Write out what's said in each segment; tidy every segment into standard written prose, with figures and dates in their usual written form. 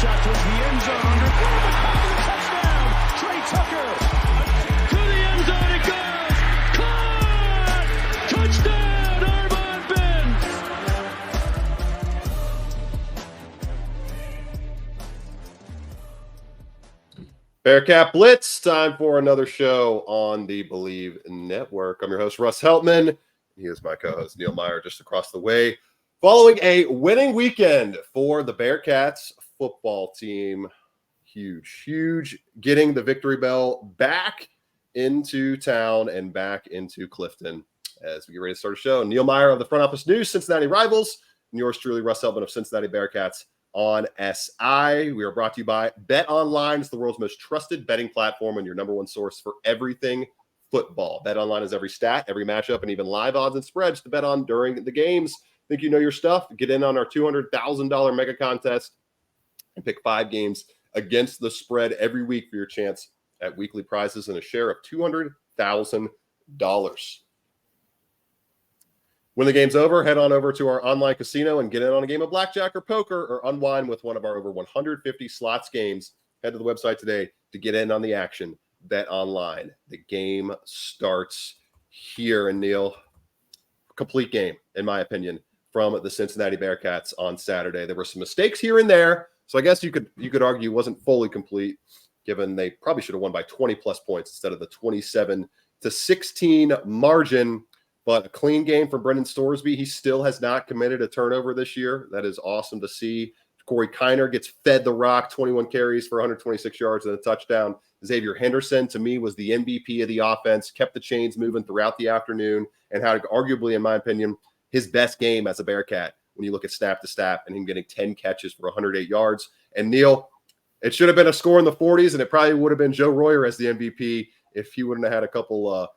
shot towards the end zone. Under touchdown. Trey Tucker to the end zone. It goes. Caught. Touchdown. Armand Ben. Bearcat Blitz, time for another show on the Believe Network. I'm your host, Russ Heltman. He is my co-host, Neil Meyer, just across the way. Following a winning weekend for the Bearcats football team. Huge. Getting the victory bell back into town and back into Clifton as we get ready to start a show. Neil Meyer of the Front Office News, Cincinnati Rivals, and yours truly, Russ Heltman of Cincinnati Bearcats on SI. We are brought to you by Bet Online. It's the world's most trusted betting platform and your number one source for everything football. Bet Online is every stat, every matchup, and even live odds and spreads to bet on during the games. Think you know your stuff? Get in on our $200,000 mega contest and pick 5 games against the spread every week for your chance at weekly prizes and a share of $200,000. When the game's over, head on over to our online casino and get in on a game of blackjack or poker or unwind with one of our over 150 slots games. Head to the website today to get in on the action. Bet Online. The game starts here. And Neil, complete game, in my opinion, from the Cincinnati Bearcats on Saturday. There were some mistakes here and there, so I guess you could argue it wasn't fully complete, given they probably should have won by 20-plus points instead of the 27-16 margin. But a clean game from Brendan Storesby. He still has not committed a turnover this year. That is awesome to see. Corey Kiner gets fed the rock, 21 carries for 126 yards and a touchdown. Xavier Henderson, to me, was the MVP of the offense, kept the chains moving throughout the afternoon, and had arguably, in my opinion, his best game as a Bearcat when you look at snap to snap and him getting 10 catches for 108 yards. And Neil, it should have been a score in the 40s, and it probably would have been Joe Royer as the MVP if he wouldn't have had a couple a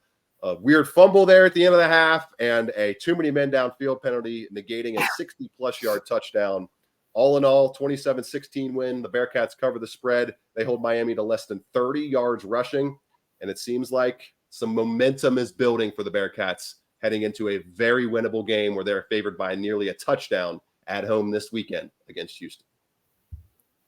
weird fumble there at the end of the half and a too many men downfield penalty, negating a 60-plus yard touchdown. All in all, 27-16 win. The Bearcats cover the spread. They hold Miami to less than 30 yards rushing, and it seems like some momentum is building for the Bearcats heading into a very winnable game where they're favored by nearly a touchdown at home this weekend against Houston.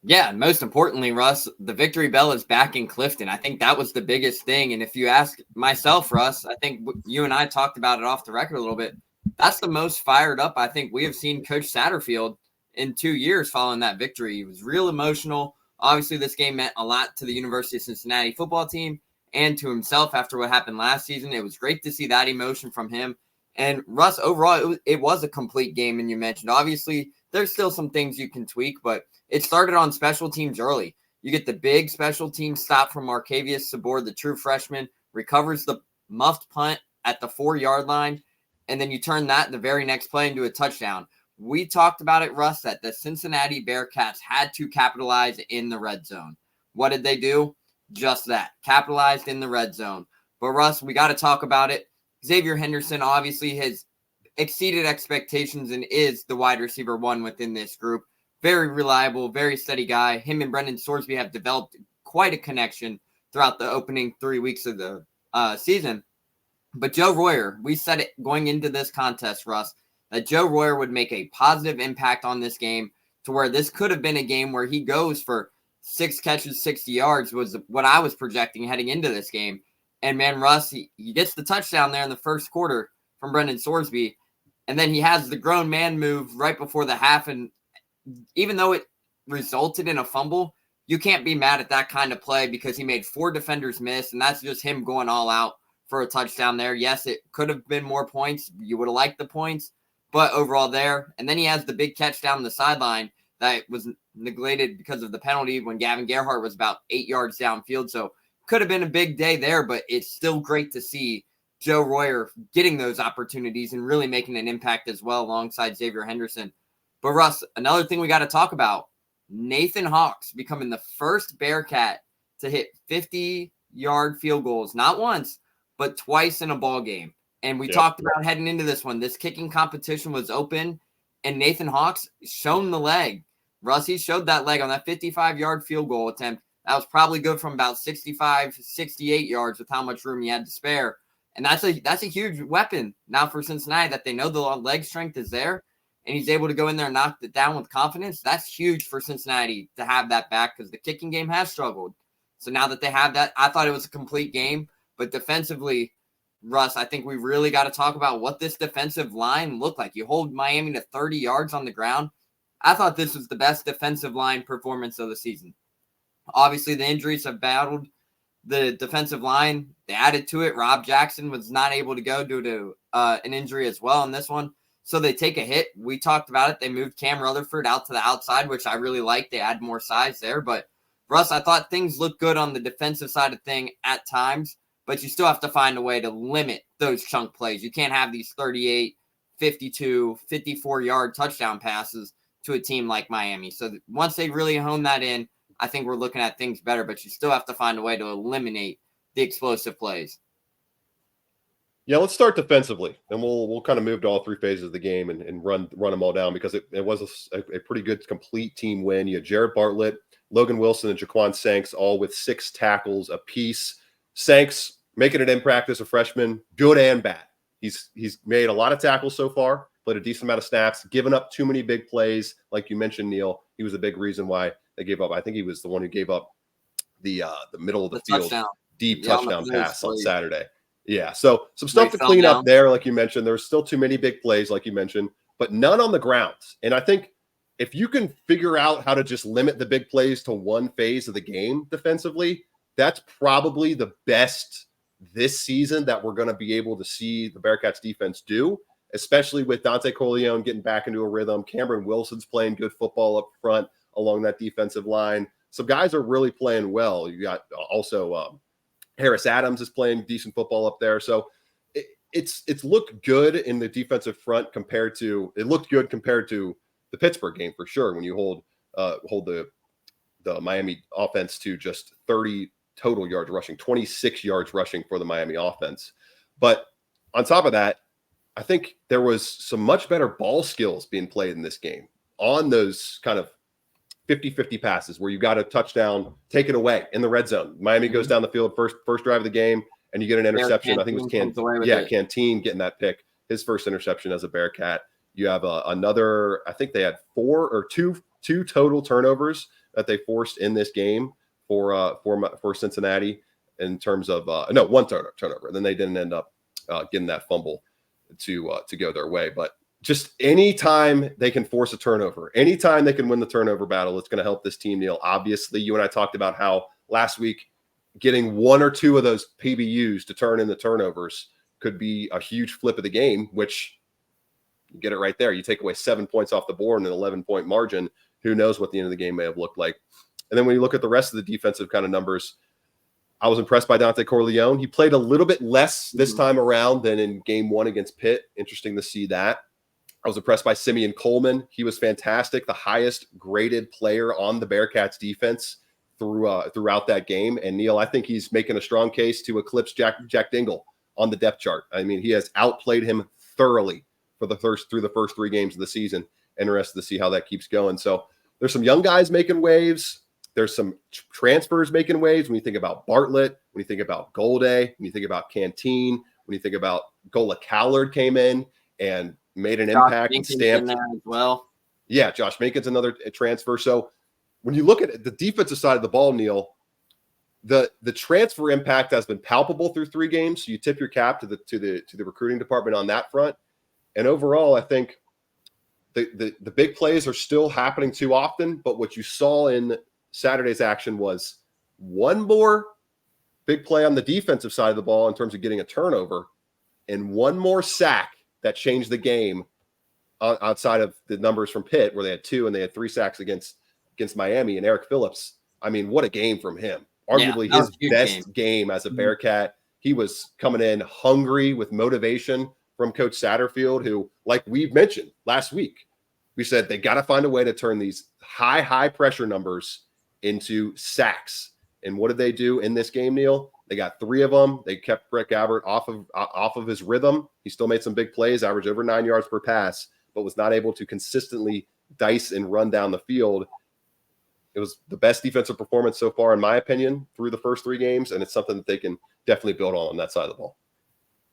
Yeah, and most importantly, Russ, the victory bell is back in Clifton. I think that was the biggest thing. And if you ask myself, Russ, I think you and I talked about it off the record a little bit. That's the most fired up I think we have seen Coach Satterfield in 2 years following that victory. He was real emotional. Obviously, this game meant a lot to the University of Cincinnati football team and to himself after what happened last season. It was great to see that emotion from him. And Russ, overall, it was a complete game. And you mentioned, obviously, there's still some things you can tweak, but it started on special teams early. You get the big special team stop from Marcavius Sabor, the true freshman, recovers the muffed punt at the 4-yard line, and then you turn that the very next play into a touchdown. We talked about it, Russ, that the Cincinnati Bearcats had to capitalize in the red zone. What did they do? Just that, capitalized in the red zone. But, Russ, we got to talk about it. Xavier Henderson obviously has exceeded expectations and is the wide receiver 1 within this group. Very reliable, very steady guy. Him and Brendan Storesby have developed quite a connection throughout the opening 3 weeks of the season. But Joe Royer, we said it going into this contest, Russ, that Joe Royer would make a positive impact on this game to where this could have been a game where he goes for 6 catches, 60 yards was what I was projecting heading into this game. And, man, Russ, he gets the touchdown there in the first quarter from Brendan Storesby. And then he has the grown man move right before the half. And even though it resulted in a fumble, you can't be mad at that kind of play because he made 4 defenders miss, and that's just him going all out for a touchdown there. Yes, it could have been more points. You would have liked the points, but overall there. And then he has the big catch down the sideline that was neglected because of the penalty when Gavin Gerhardt was about 8 yards downfield. So could have been a big day there, but it's still great to see Joe Royer getting those opportunities and really making an impact as well alongside Xavier Henderson. But, Russ, another thing we got to talk about, Nathan Hawks becoming the first Bearcat to hit 50-yard field goals, not once, but twice in a ball game. And we talked about heading into this one. This kicking competition was open, and Nathan Hawks shown the leg. Russ, he showed that leg on that 55-yard field goal attempt. That was probably good from about 65, 68 yards with how much room he had to spare. And that's a huge weapon now for Cincinnati that they know the leg strength is there. and he's able to go in there and knock it down with confidence, that's huge for Cincinnati to have that back because the kicking game has struggled. So now that they have that, I thought it was a complete game. But defensively, Russ, I think we really got to talk about what this defensive line looked like. You hold Miami to 30 yards on the ground. I thought this was the best defensive line performance of the season. Obviously, the injuries have battled the defensive line. They added to it. Rob Jackson was not able to go due to an injury as well in this one. So they take a hit. We talked about it. They moved Cam Rutherford out to the outside, which I really like. They add more size there. But, Russ, I thought things looked good on the defensive side of thing at times, but you still have to find a way to limit those chunk plays. You can't have these 38, 52, 54-yard touchdown passes to a team like Miami. So once they really hone that in, I think we're looking at things better, but you still have to find a way to eliminate the explosive plays. Yeah, let's start defensively, and we'll kind of move to all three phases of the game and run them all down because it was a pretty good complete team win. You had Jared Bartlett, Logan Wilson, and Jaquan Sanks all with 6 tackles apiece. Sanks making it in practice, a freshman, good and bad. He's made a lot of tackles so far, played a decent amount of snaps, given up too many big plays. Like you mentioned, Neil, he was a big reason why they gave up. I think he was the one who gave up the middle of the field touchdown. Deep touchdown pass on play. Saturday. Yeah, so some stuff to clean up there, like you mentioned. There's still too many big plays, like you mentioned, but none on the ground. And I think if you can figure out how to just limit the big plays to one phase of the game defensively, that's probably the best this season that we're going to be able to see the Bearcats defense do, especially with Dante Corleone getting back into a rhythm. Cameron Wilson's playing good football up front along that defensive line. Some guys are really playing well. You got also Harris Adams is playing decent football up there. So it's looked good in the defensive front compared to the Pittsburgh game for sure. When you hold the Miami offense to just 30 total yards rushing, 26 yards rushing for the Miami offense. But on top of that, I think there was some much better ball skills being played in this game on those kind of 50-50 passes where you got a touchdown, take it away in the red zone. Miami goes down the field, first drive of the game, and you get an interception. I think it was Canteen getting that pick, his first interception as a Bearcat. You have another, I think they had two total turnovers that they forced in this game for Cincinnati in terms of one turnover. Then they didn't end up getting that fumble to go their way. But just anytime they can force a turnover, anytime they can win the turnover battle, it's going to help this team, Neil. Obviously, you and I talked about how last week getting one or two of those PBUs to turn in the turnovers could be a huge flip of the game, which you get it right there. You take away 7 points off the board and an 11-point margin. Who knows what the end of the game may have looked like. And then when you look at the rest of the defensive kind of numbers, I was impressed by Dante Corleone. He played a little bit less this time around than in game 1 against Pitt. Interesting to see that. I was impressed by Simeon Coleman. He was fantastic, the highest graded player on the Bearcats defense throughout that game. And Neil, I think he's making a strong case to eclipse Jack Dingle on the depth chart. I mean, he has outplayed him thoroughly through the first 3 games of the season. Interested to see how that keeps going. So there's some young guys making waves. There's some transfers making waves. When you think about Bartlett, when you think about Golday, when you think about Canteen, when you think about Gola Callard came in and made an impact and stamped there as well. Yeah, Josh Minkin's another transfer. So when you look at the defensive side of the ball, Neil, the transfer impact has been palpable through 3 games. So you tip your cap to the recruiting department on that front. And overall, I think the big plays are still happening too often. But what you saw in Saturday's action was one more big play on the defensive side of the ball in terms of getting a turnover and one more sack that changed the game outside of the numbers from Pitt, where they had 2 and they had 3 sacks against Miami. And Eric Phillips, I mean, what a game from him. Arguably his best game as a Bearcat. He was coming in hungry with motivation from Coach Satterfield, who, like we've mentioned last week, we said they got to find a way to turn these high pressure numbers into sacks. And what did they do in this game, Neil? They got 3 of them. They kept Brett Gabbert off of his rhythm. He still made some big plays, averaged over 9 yards per pass, but was not able to consistently dice and run down the field. It was the best defensive performance so far, in my opinion, through the first 3 games, and it's something that they can definitely build on that side of the ball.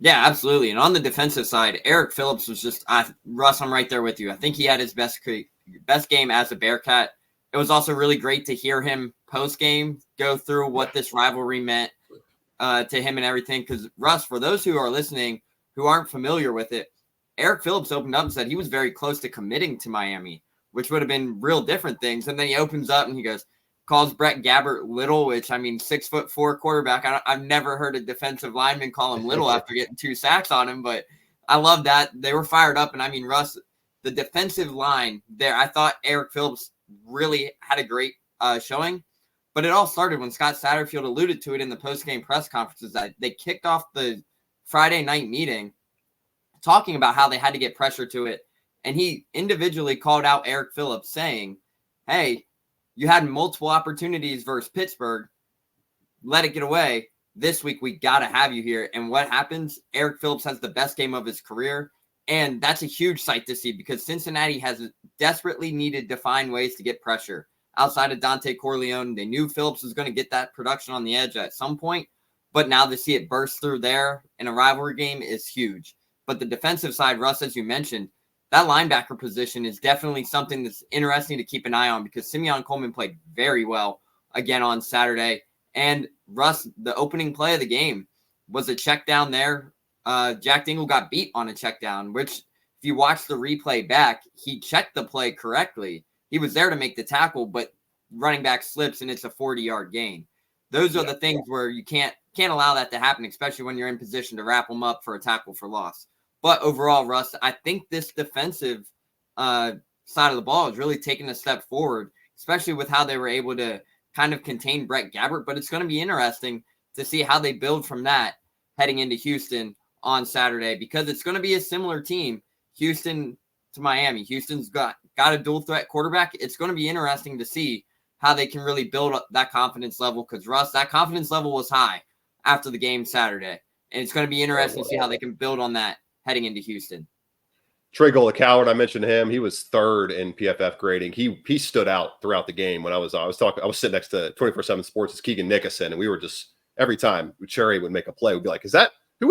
Yeah, absolutely. And on the defensive side, Eric Phillips was just Russ, I'm right there with you. I think he had his best game as a Bearcat. It was also really great to hear him post-game go through what this rivalry meant to him and everything. Because, Russ, for those who are listening who aren't familiar with it, Eric Phillips opened up and said he was very close to committing to Miami, which would have been real different things. And then he opens up and he calls Brett Gabbert little, which, I mean, 6'4" quarterback. I've never heard a defensive lineman call him little after getting 2 sacks on him, but I love that. They were fired up. And I mean, Russ, the defensive line there, I thought Eric Phillips really had a great showing, but it all started when Scott Satterfield alluded to it in the post-game press conferences that they kicked off the Friday night meeting talking about how they had to get pressure to it. And he individually called out Eric Phillips saying, hey, you had multiple opportunities versus Pittsburgh. Let it get away. This week, we got to have you here. And what happens? Eric Phillips has the best game of his career. And that's a huge sight to see because Cincinnati has desperately needed to find ways to get pressure. Outside of Dante Corleone, they knew Phillips was going to get that production on the edge at some point. But now to see it burst through there in a rivalry game is huge. But the defensive side, Russ, as you mentioned, that linebacker position is definitely something that's interesting to keep an eye on because Simeon Coleman played very well again on Saturday. And Russ, the opening play of the game was a check down there. Jack Dingle got beat on a check down, which if you watch the replay back, he checked the play correctly. He was there to make the tackle, but running back slips and it's a 40-yard gain. Those are the things where you can't allow that to happen, especially when you're in position to wrap them up for a tackle for loss. But overall, Russ, I think this defensive side of the ball is really taking a step forward, especially with how they were able to kind of contain Brett Gabbert. But it's going to be interesting to see how they build from that heading into Houston on Saturday because it's going to be a similar team, Houston to Miami. Houston's got a dual threat quarterback. It's going to be interesting to see how they can really build up that confidence level because, Russ, that confidence level was high after the game Saturday. And it's going to be interesting to see how they can build on that heading into Houston. Trey Golacoward, I mentioned him. He was 3rd in PFF grading. He stood out throughout the game. When I was sitting next to 24/7 Sports' Keegan Nickerson, and we were just every time Cherry would make a play, we'd be like, who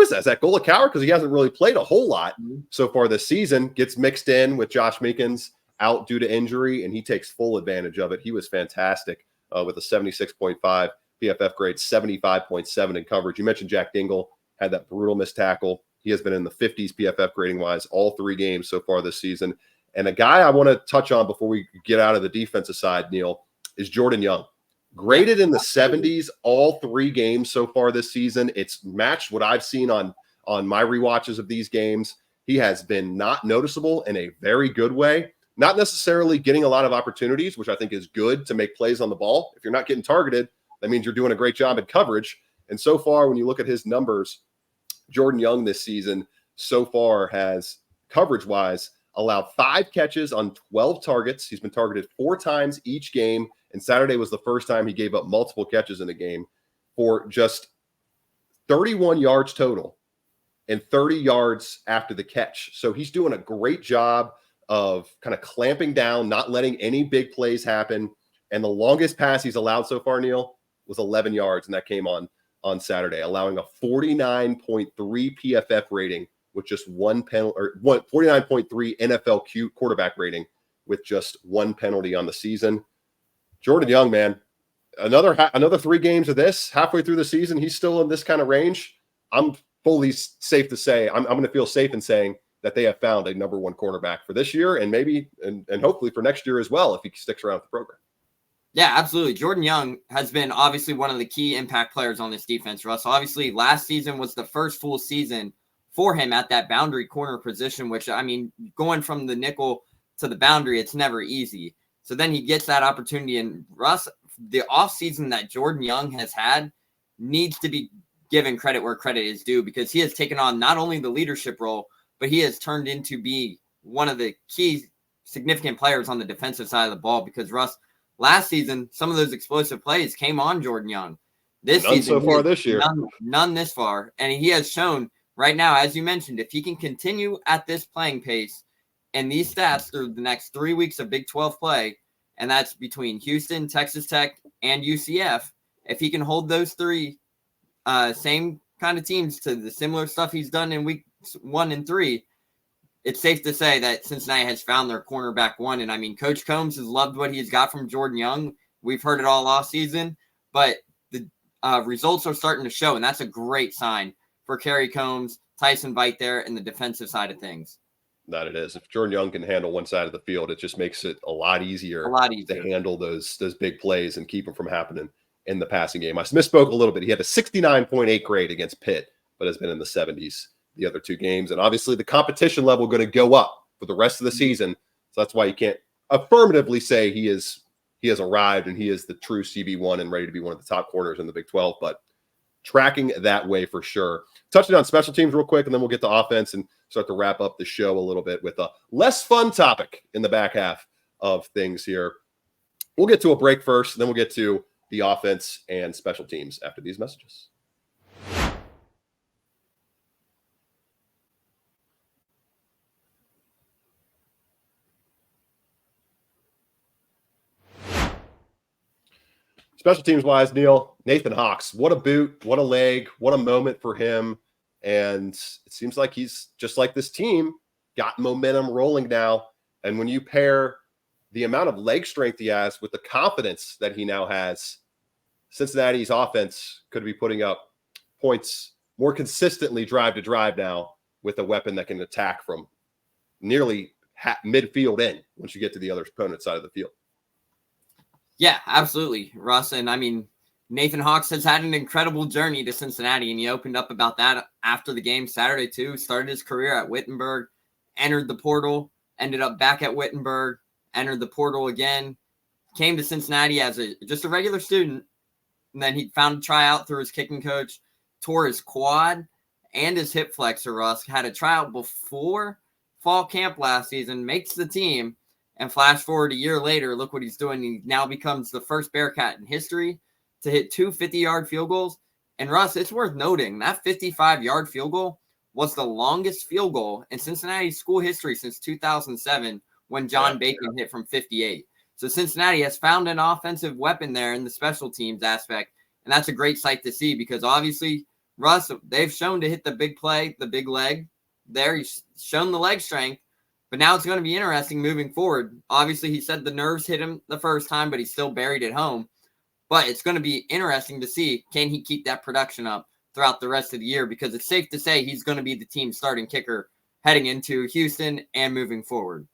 is that? Is that Golacoward? Because he hasn't really played a whole lot so far this season. Gets mixed in with Josh Meekins out due to injury, and he takes full advantage of it. He was fantastic with a 76.5 PFF grade, 75.7 in coverage. You mentioned Jack Dingle had that brutal missed tackle. He has been in the 50s PFF grading-wise all 3 games so far this season. And a guy I want to touch on before we get out of the defensive side, Neil, is Jordan Young. Graded in the 70s all 3 games so far this season. It's matched what I've seen on my rewatches of these games. He has been not noticeable in a very good way. Not necessarily getting a lot of opportunities, which I think is good to make plays on the ball. If you're not getting targeted, that means you're doing a great job in coverage. And so far, when you look at his numbers, Jordan Young this season so far has, coverage-wise, allowed 5 catches on 12 targets. He's been targeted 4 times each game, and Saturday was the first time he gave up multiple catches in a game for just 31 yards total and 30 yards after the catch. So he's doing a great job of kind of clamping down, not letting any big plays happen. And the longest pass he's allowed so far, Neil, was 11 yards, and that came on Saturday, allowing a 49.3 PFF rating with just 1 penalty, or 49.3 NFL quarterback rating with just 1 penalty on the season. Jordan Young, man, another 3 games of this, halfway through the season, he's still in this kind of range. I'm fully safe to say, I'm going to feel safe in saying that they have found a number 1 cornerback for this year and maybe and hopefully for next year as well if he sticks around with the program. Yeah, absolutely. Jordan Young has been obviously one of the key impact players on this defense, Russ. Obviously, last season was the first full season for him at that boundary corner position, which, I mean, going from the nickel to the boundary, it's never easy. So then he gets that opportunity. And Russ, the offseason that Jordan Young has had needs to be given credit where credit is due because he has taken on not only the leadership role, but he has turned into be one of the key significant players on the defensive side of the ball because, Russ, last season, some of those explosive plays came on Jordan Young. This none season, so far this year. None this far. And he has shown right now, as you mentioned, if he can continue at this playing pace and these stats through the next 3 weeks of Big 12 play, and that's between Houston, Texas Tech, and UCF, if he can hold those 3 same kind of teams to the similar stuff he's done in weeks 1 and 3, it's safe to say that Cincinnati has found their cornerback one. And I mean, Coach Combs has loved what he's got from Jordan Young. We've heard it all off season, but the results are starting to show, and that's a great sign for Kerry Combs, Tyson Veit there, and the defensive side of things. That it is. If Jordan Young can handle one side of the field, it just makes it a lot easier to handle those big plays and keep them from happening in the passing game. I misspoke a little bit. He had a 69.8 grade against Pitt, but has been in the 70s the other 2 games. And obviously the competition level going to go up for the rest of the season. So that's why you can't affirmatively say he has arrived and he is the true CB1 and ready to be one of the top corners in the Big 12, but tracking that way for sure. Touching on special teams real quick, and then we'll get to offense and start to wrap up the show a little bit with a less fun topic in the back half of things here. We'll get to a break first, and then we'll get to the offense and special teams after these messages. Special teams wise, Neil, Nathan Hawks, what a boot, what a leg, what a moment for him. And it seems like he's just like this team, got momentum rolling now. And when you pair the amount of leg strength he has with the confidence that he now has, Cincinnati's offense could be putting up points more consistently drive to drive now with a weapon that can attack from nearly midfield in once you get to the other opponent's side of the field. Yeah, absolutely, Russ. And I mean, Nathan Hawks has had an incredible journey to Cincinnati, and he opened up about that after the game Saturday too. Started his career at Wittenberg, entered the portal, ended up back at Wittenberg, entered the portal again, came to Cincinnati as just a regular student, and then he found a tryout through his kicking coach, tore his quad and his hip flexor, Russ, had a tryout before fall camp last season, makes the team. And flash forward a year later, look what he's doing. He now becomes the first Bearcat in history to hit 2 50-yard field goals. And Russ, it's worth noting that 55-yard field goal was the longest field goal in Cincinnati school history since 2007 when John Bacon hit from 58. So Cincinnati has found an offensive weapon there in the special teams aspect. And that's a great sight to see because obviously, Russ, they've shown to hit the big play, the big leg there. He's shown the leg strength. But now it's going to be interesting moving forward. Obviously, he said the nerves hit him the first time, but he's still buried at home. But it's going to be interesting to see, can he keep that production up throughout the rest of the year? Because it's safe to say he's going to be the team's starting kicker heading into Houston and moving forward.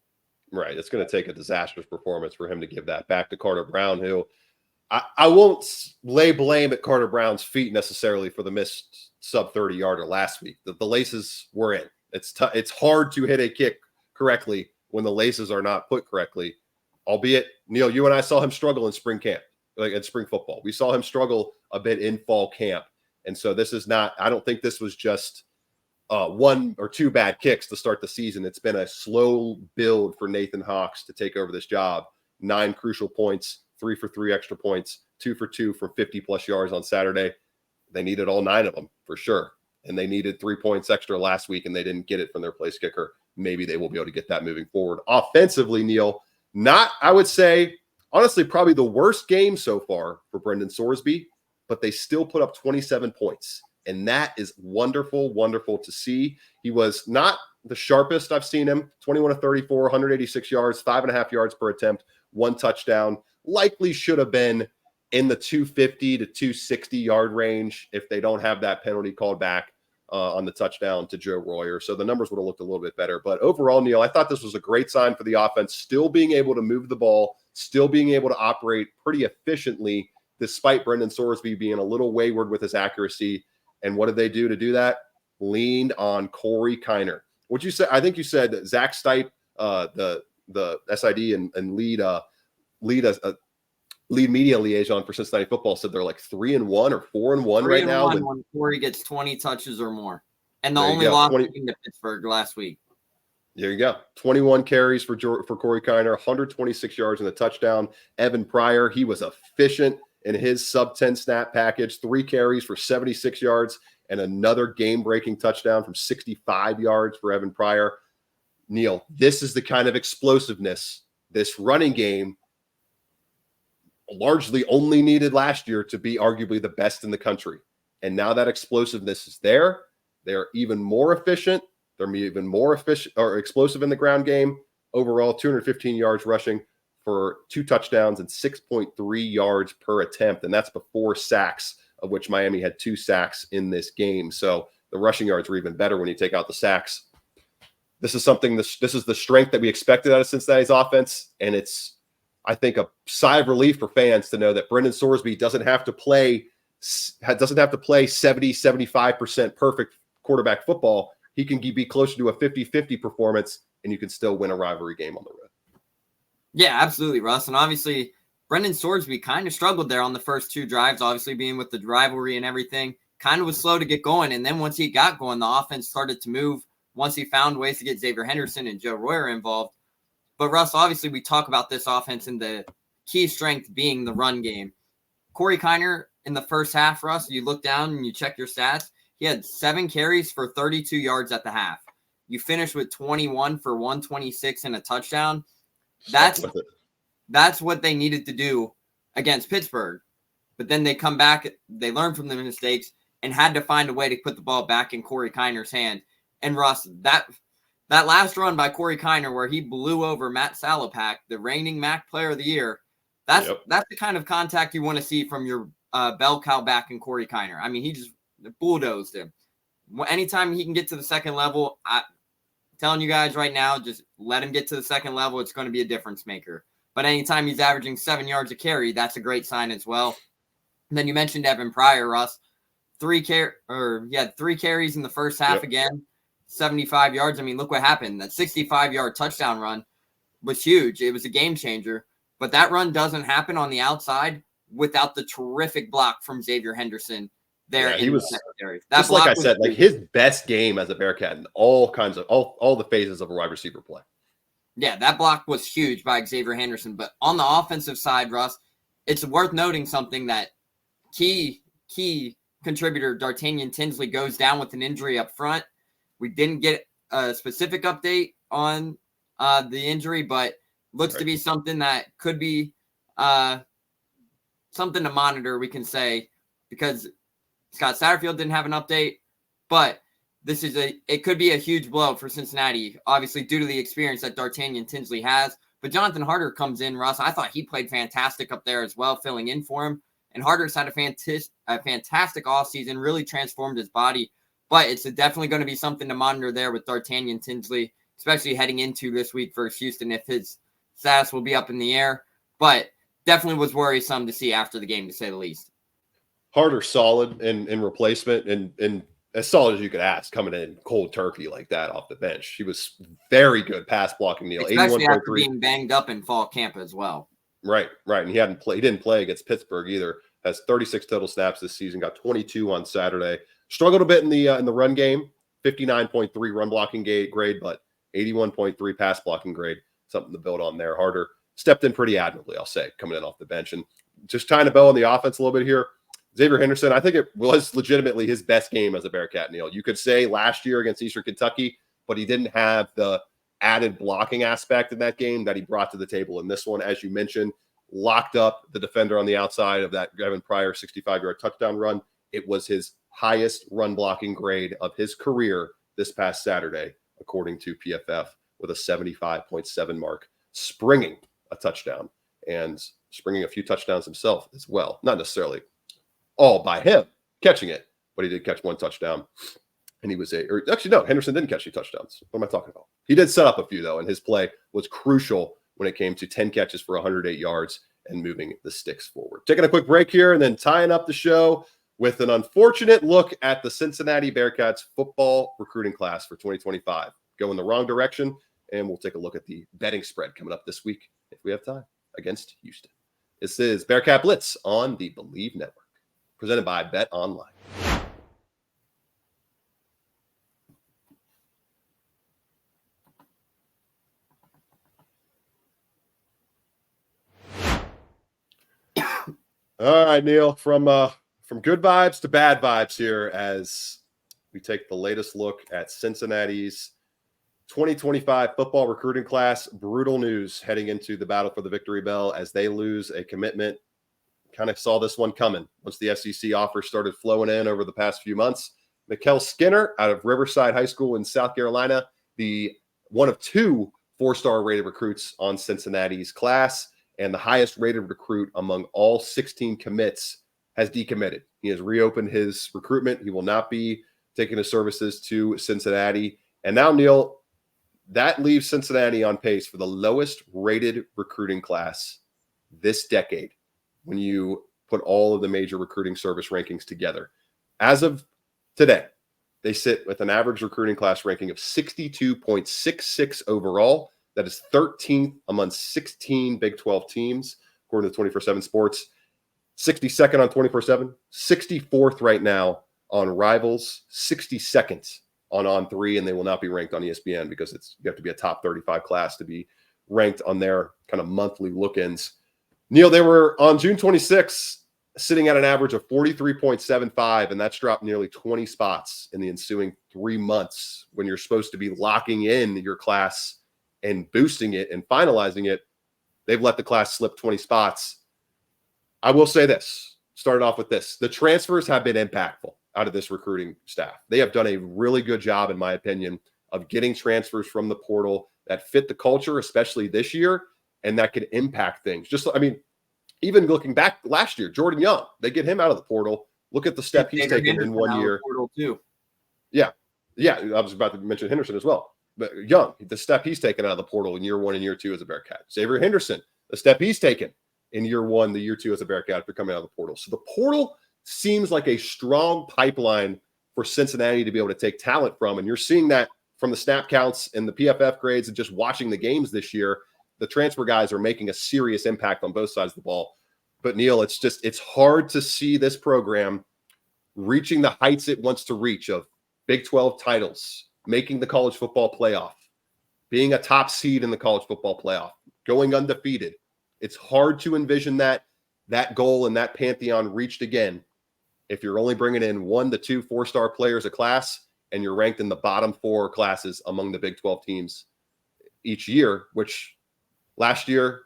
Right. It's going to take a disastrous performance for him to give that back to Carter Brown, who I won't lay blame at Carter Brown's feet necessarily for the missed sub 30-yarder last week. The laces were in. It's hard to hit a kick correctly when the laces are not put correctly, albeit, Neil, you and I saw him struggle in spring camp, like in spring football. We saw him struggle a bit in fall camp. And so this is not, I don't think this was just 1 or 2 bad kicks to start the season. It's been a slow build for Nathan Hawks to take over this job. 9 crucial points, 3 for 3 extra points, 2 for 2 for 50+ yards on Saturday. They needed all 9 of them for sure. And they needed 3 points extra last week, and they didn't get it from their place kicker. Maybe they will be able to get that moving forward. Offensively, Neil, not, I would say, honestly, probably the worst game so far for Brendan Sorsby, but they still put up 27 points. And that is wonderful, wonderful to see. He was not the sharpest I've seen him. 21 of 34, 186 yards, 5.5 yards per attempt, 1 touchdown. Likely should have been in the 250 to 260 yard range if they don't have that penalty called back on the touchdown to Joe Royer. So the numbers would have looked a little bit better. But overall, Neil, I thought this was a great sign for the offense, still being able to move the ball, still being able to operate pretty efficiently, despite Brendan Sorsby being a little wayward with his accuracy. And what did they do to do that? Leaned on Corey Kiner. What you said, I think you said Zach Stipe, the SID and lead media liaison for Cincinnati football, said they're like 3-1 or 4-1 right now. When Corey gets 20 touches or more. And the only loss came to Pittsburgh last week. There you go. 21 carries for Corey Kiner, 126 yards and a touchdown. Evan Pryor, he was efficient in his sub-10 snap package, 3 carries for 76 yards and another game-breaking touchdown from 65 yards for Evan Pryor. Neil, this is the kind of explosiveness this running game largely only needed last year to be arguably the best in the country. And now that explosiveness is there. They're even more efficient. They're even more efficient or explosive in the ground game. Overall, 215 yards rushing for 2 touchdowns and 6.3 yards per attempt. And that's before sacks, of which Miami had 2 sacks in this game. So the rushing yards were even better when you take out the sacks. This is something, this is the strength that we expected out of Cincinnati's offense. And it's, I think, a sigh of relief for fans to know that Brendan Sorsby doesn't have to play 70, 75% perfect quarterback football. He can be closer to a 50-50 performance, and you can still win a rivalry game on the road. Yeah, absolutely, Russ. And obviously, Brendan Sorsby kind of struggled there on the first 2 drives, obviously being with the rivalry and everything. Kind of was slow to get going. And then once he got going, the offense started to move once he found ways to get Xavier Henderson and Joe Royer involved. But, Russ, obviously, we talk about this offense and the key strength being the run game. Corey Kiner in the first half, Russ, you look down and you check your stats. He had 7 carries for 32 yards at the half. You finished with 21 for 126 and a touchdown. That's what they needed to do against Pittsburgh. But then they come back, they learn from the mistakes, and had to find a way to put the ball back in Corey Kiner's hand. And Russ, that last run by Corey Kiner where he blew over Matt Salapak, the reigning MAC Player of the Year, that's the kind of contact you want to see from your bell cow back in Corey Kiner. I mean, he just bulldozed him. Anytime he can get to the second level, I'm telling you guys right now, just let him get to the second level. It's going to be a difference maker. But anytime he's averaging 7 yards a carry, that's a great sign as well. And then you mentioned Evan Pryor, Russ. 3 carries in the first half again, 75 yards. I mean, look what happened. That 65-yard touchdown run was huge. It was a game changer. But that run doesn't happen on the outside without the terrific block from Xavier Henderson there. He was secondary. Just like I said, like his best game as a Bearcat in all kinds of all the phases of a wide receiver play. Yeah, that block was huge by Xavier Henderson. But on the offensive side, Russ, it's worth noting something that key contributor D'Artagnan Tinsley goes down with an injury up front. We didn't get a specific update on the injury, but looks to be something that could be something to monitor, we can say, because Scott Satterfield didn't have an update, but it could be a huge blow for Cincinnati, obviously due to the experience that D'Artagnan Tinsley has. But Jonathan Harder comes in, Russ. I thought he played fantastic up there as well, filling in for him. And Harder's had a fantastic offseason, really transformed his body. But it's definitely going to be something to monitor there with D'Artagnan Tinsley, especially heading into this week versus Houston, if his status will be up in the air. But definitely was worrisome to see after the game, to say the least. Harder solid in replacement and as solid as you could ask coming in cold turkey like that off the bench. He was very good pass blocking, Neil. Especially after being banged up in fall camp as well. Right. And he didn't play against Pittsburgh either. Has 36 total snaps this season, got 22 on Saturday. Struggled a bit in the run game, 59.3 run blocking grade, but 81.3 pass blocking grade. Something to build on there. Harder stepped in pretty admirably, I'll say, coming in off the bench. And just tying a bow on the offense a little bit here, Xavier Henderson, I think it was legitimately his best game as a Bearcat, Neil. You could say last year against Eastern Kentucky, but he didn't have the added blocking aspect in that game that he brought to the table in this one. As you mentioned, locked up the defender on the outside of that Evan Pryor 65-yard touchdown run. It was his highest run blocking grade of his career this past Saturday, according to PFF, with a 75.7 mark, springing a touchdown and springing a few touchdowns himself as well. Not necessarily all by him catching it, but he did catch one touchdown. And he was Henderson didn't catch any touchdowns. What am I talking about? He did set up a few, though, and his play was crucial when it came to 10 catches for 108 yards and moving the sticks forward. Taking a quick break here and then tying up the show with an unfortunate look at the Cincinnati Bearcats football recruiting class for 2025. Going the wrong direction, and we'll take a look at the betting spread coming up this week, if we have time, against Houston. This is Bearcat Blitz on the Believe Network, presented by Bet Online. All right, Neil, from good vibes to bad vibes here as we take the latest look at Cincinnati's 2025 football recruiting class. Brutal news heading into the battle for the Victory Bell as they lose a commitment kind of saw this one coming once the SEC offers started flowing in over the past few months. Mikkel Skinner out of Riverside High School in South Carolina, the one of 2 4-star rated recruits on Cincinnati's class, and the highest rated recruit among all 16 commits has decommitted. He has reopened his recruitment. He will not be taking his services to Cincinnati. And now, Neil, that leaves Cincinnati on pace for the lowest rated recruiting class this decade when you put all of the major recruiting service rankings together. As of today, they sit with an average recruiting class ranking of 62.66 overall. That is 13th among 16 Big 12 teams, according to 24/7 Sports. 62nd on 24/7, 64th right now on Rivals, 62nd on On3, and they will not be ranked on ESPN because you have to be a top 35 class to be ranked on their kind of monthly look-ins. Neil, they were on June 26th sitting at an average of 43.75, and that's dropped nearly 20 spots in the ensuing 3 months when you're supposed to be locking in your class and boosting it and finalizing it. They've let the class slip 20 spots. I will say this, started off with this. The transfers have been impactful out of this recruiting staff. They have done a really good job, in my opinion, of getting transfers from the portal that fit the culture, especially this year, and that could impact things. Even looking back last year, Jordan Young, they get him out of the portal. Look at the step he's taken in 1 year. Portal too. Yeah. I was about to mention Henderson as well. But Young, the step he's taken out of the portal in year 1 and year 2 as a Bearcat. Xavier Henderson, the step he's taken in year 1, the year 2 as a Bearcat after coming out of the portal. So the portal seems like a strong pipeline for Cincinnati to be able to take talent from. And you're seeing that from the snap counts and the PFF grades and just watching the games this year. The transfer guys are making a serious impact on both sides of the ball. But Neil, it's hard to see this program reaching the heights it wants to reach of Big 12 titles, making the college football playoff, being a top seed in the college football playoff, going undefeated. It's hard to envision that goal and that pantheon reached again if you're only bringing in 1 to 2 4-star players a class and you're ranked in the bottom 4 classes among the Big 12 teams each year, which last year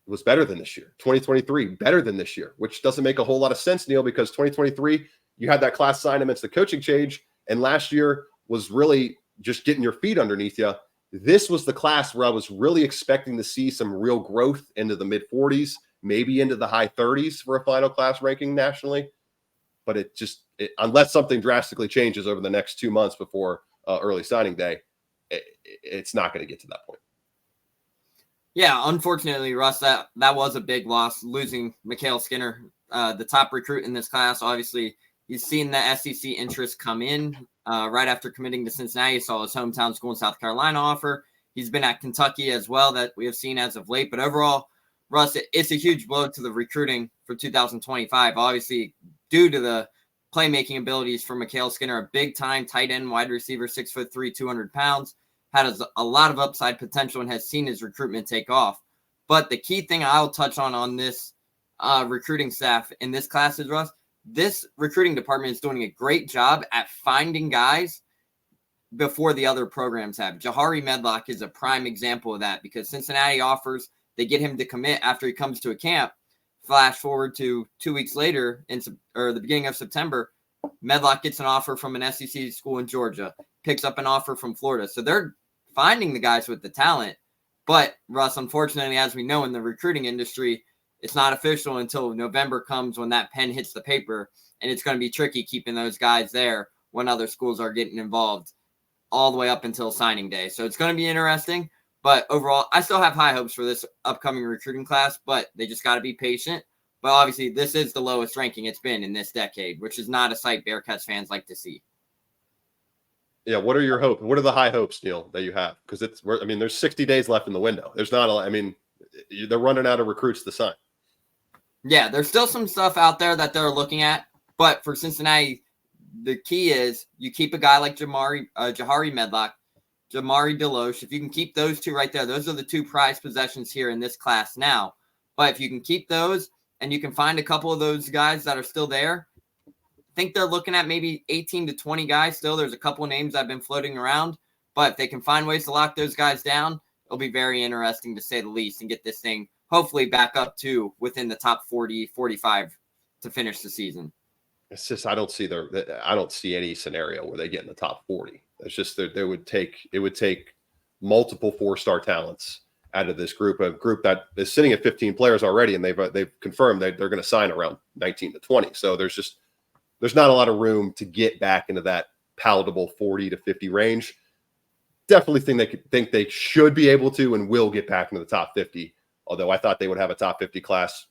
was better than this year. 2023, better than this year, which doesn't make a whole lot of sense, Neil, because 2023, you had that class sign amidst the coaching change, and last year was really just getting your feet underneath you. This was the class where I was really expecting to see some real growth into the mid-40s, maybe into the high 30s for a final class ranking nationally. But unless something drastically changes over the next 2 months before early signing day, it's not going to get to that point. Yeah, unfortunately, Russ, that was a big loss, losing Mikkel Skinner, the top recruit in this class. Obviously, he's seen the SEC interest come in right after committing to Cincinnati. He saw his hometown school in South Carolina offer. He's been at Kentucky as well, that we have seen as of late. But overall, Russ, it's a huge blow to the recruiting for 2025. Obviously, due to the playmaking abilities for Mikkel Skinner, a big-time tight end wide receiver, 6'3", 200 pounds. Has a lot of upside potential and has seen his recruitment take off. But the key thing I'll touch on this recruiting staff in this class is, Russ, this recruiting department is doing a great job at finding guys before the other programs have. Jahari Medlock is a prime example of that because Cincinnati offers, they get him to commit after he comes to a camp. Flash forward to 2 weeks later, the beginning of September, Medlock gets an offer from an SEC school in Georgia, picks up an offer from Florida. So they're finding the guys with the talent. But, Russ, unfortunately, as we know in the recruiting industry, it's not official until November comes when that pen hits the paper, and it's going to be tricky keeping those guys there when other schools are getting involved all the way up until signing day. So it's going to be interesting. But overall, I still have high hopes for this upcoming recruiting class, but they just got to be patient. But obviously, this is the lowest ranking it's been in this decade, which is not a sight Bearcats fans like to see. Yeah, what are your hopes? What are the high hopes, Neil, that you have? Because there's 60 days left in the window. There's not they're running out of recruits to sign. Yeah, there's still some stuff out there that they're looking at, but for Cincinnati, the key is you keep a guy like Jahari Medlock, Jamari Deloche. If you can keep those two right there, those are the two prized possessions here in this class now. But if you can keep those and you can find a couple of those guys that are still there, I think they're looking at maybe 18 to 20 guys still. There's a couple of names that have been floating around, but if they can find ways to lock those guys down, it'll be very interesting to say the least and get this thing hopefully back up to within the top 40, 45 to finish the season. It's just I don't see any scenario where they get in the top 40. It's just that it would take multiple 4-star talents out of this group, a group that is sitting at 15 players already, and they've confirmed they're going to sign around 19 to 20. So there's not a lot of room to get back into that palatable 40 to 50 range. Definitely think they should be able to and will get back into the top 50. Although I thought they would have a top 50 class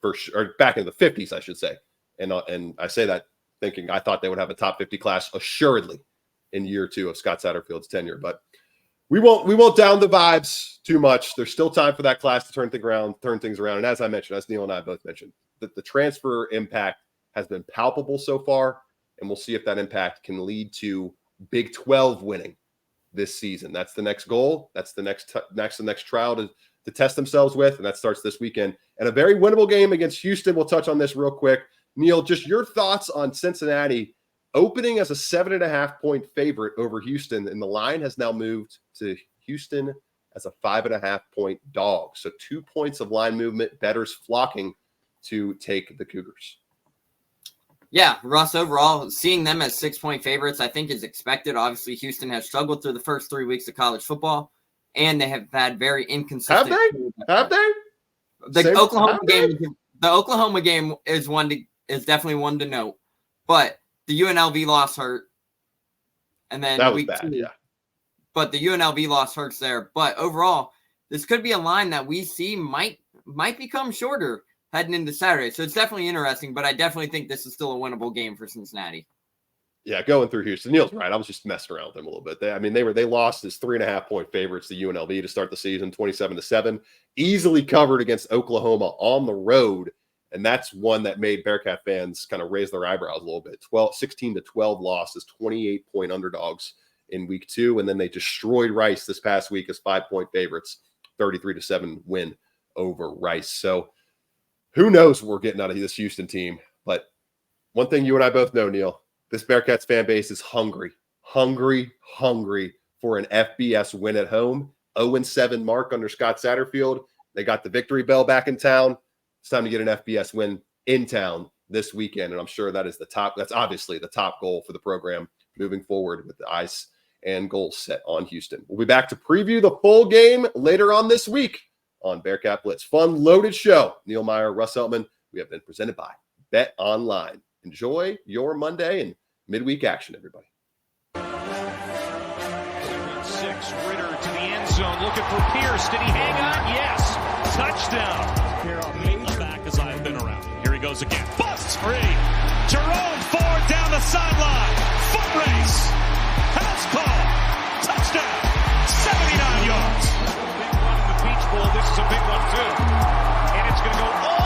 or back in the 50s, I should say. And I say that thinking I thought they would have a top 50 class assuredly in year 2 of Scott Satterfield's tenure. But we won't down the vibes too much. There's still time for that class to turn things around. And as I mentioned, as Neil and I both mentioned, that the transfer impact has been palpable so far, and we'll see if that impact can lead to Big 12 winning this season. That's the next goal. That's the next trial to test themselves with, and that starts this weekend. And a very winnable game against Houston. We'll touch on this real quick. Neil, just your thoughts on Cincinnati opening as a 7.5-point favorite over Houston, and the line has now moved to Houston as a 5.5-point dog. So 2 points of line movement, bettors flocking to take the Cougars. Yeah, Russ, overall, seeing them as 6-point favorites, I think is expected. Obviously, Houston has struggled through the first 3 weeks of college football, and they have had very inconsistent. Have they? The Oklahoma game is definitely one to note, but the UNLV loss hurt, and then that was bad. Yeah, but the UNLV loss hurts there. But overall, this could be a line that we see might become shorter heading into Saturday. So it's definitely interesting, but I definitely think this is still a winnable game for Cincinnati. Yeah, going through Houston. Neil's right. I was just messing around with them a little bit. They lost as 3.5-point favorites to UNLV to start the season, 27-7, easily covered against Oklahoma on the road. And that's one that made Bearcat fans kind of raise their eyebrows a little bit. 16-12 losses, 28-point underdogs in week 2. And then they destroyed Rice this past week as 5-point favorites, 33-7 win over Rice. So who knows what we're getting out of this Houston team. But one thing you and I both know, Neil, this Bearcats fan base is hungry for an FBS win at home. 0-7 mark under Scott Satterfield. They got the victory bell back in town. It's time to get an FBS win in town this weekend. And I'm sure that's obviously the top goal for the program moving forward with the eyes and goals set on Houston. We'll be back to preview the full game later on this week on Bearcat Blitz. Fun, loaded show. Neil Meyer, Russ Eltman. We have been presented by Bet Online. Enjoy your Monday and midweek action, everybody. 6, Ritter to the end zone, looking for Pierce. Did he hang on? Yes. Touchdown. Back as I've been around. Here he goes again. Busts free. Jerome Ford down the sideline. Foot race. House call. Touchdown. 79 yards. Big run in the Beach Bowl. This is a big one, too. And it's going to go all